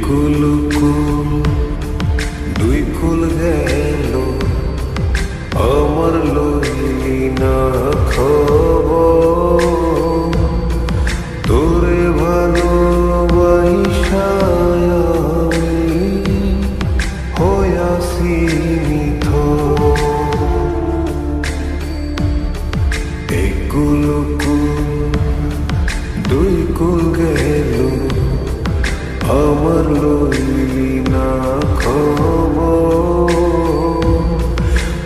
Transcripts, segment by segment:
কুল কুল দুই কুল গেল আমার লইলি না খবর তোরে ভালোবাসায় আমি হইয়াছি নিথর। এই কুল কুল দুই কুল গেল আমার লইলি না খবর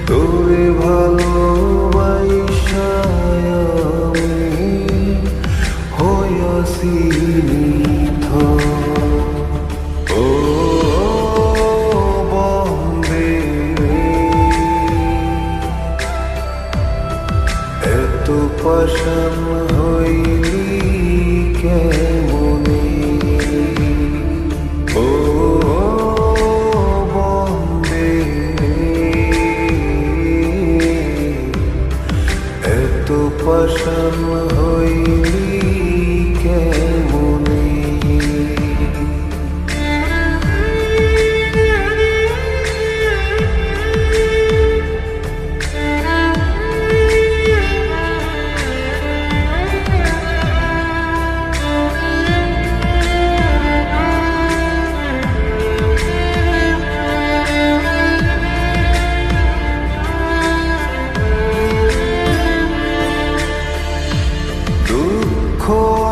তোরে ভালোবাসায় আমি হইয়াছি নিথর। ও বন্দে এত পাষাণ হইলি কেমনে? ও বন্দে এত পাষাণ হইলি কেমনে? দুঃখ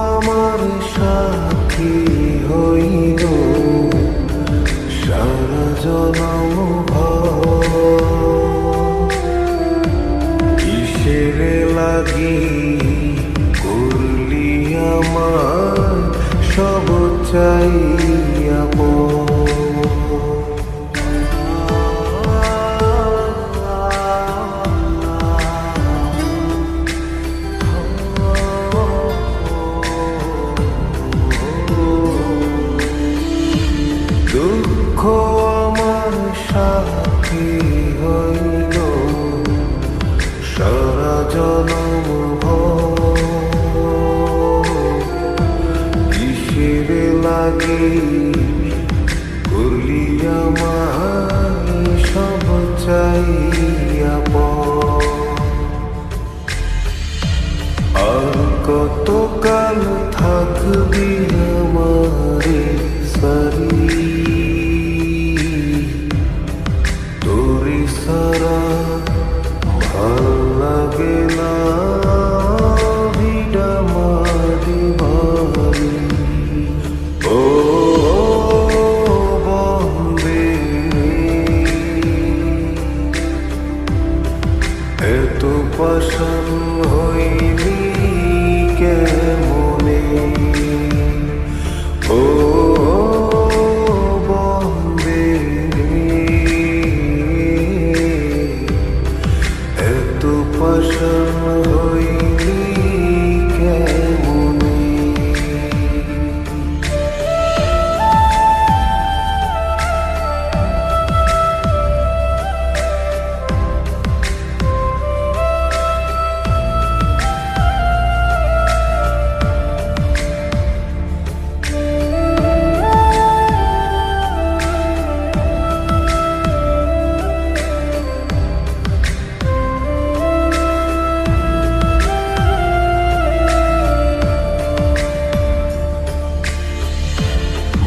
আমার সাথী হইল সারা জনম কিসের লাগি করলি আমার সব চাইয়া দুঃখ আমার সাথী হইল সারা জনম কিসের লাগি করলি আমার সব চাইয়া আর কতকাল থাকবি আমারে সারি তোরে সারা ভাল লাগে না ভিড়া মারি বাড়ি। ও বন্দে এত পাষাণ হইলি কেমনে? ও বন্দে এত পাষাণ হইলি কেমনে?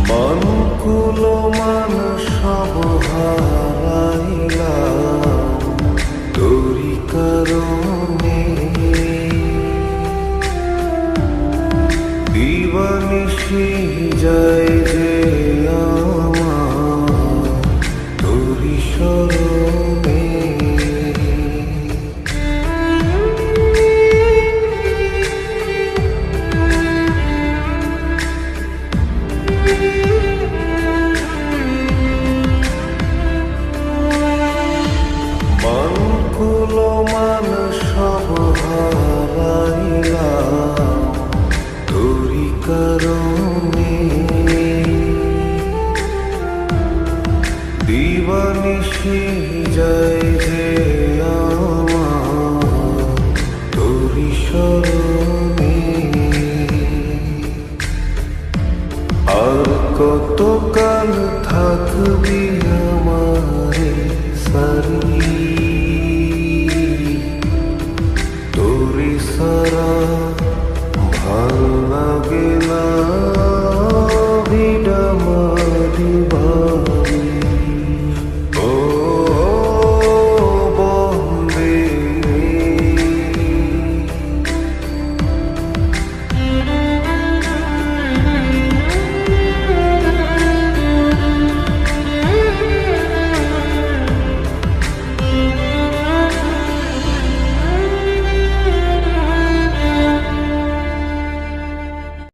মন কুলো মান সব হারাইলাম তোরি কারণে দিবানিশি যায় যে আমার তোরি স্মরণে। নিশি যায় যে আমার তোরি স্মরণে। আর কতকাল থাকবি আমারে সারি, তোরে সারা ভাল লাগে না ভিড়া মারি।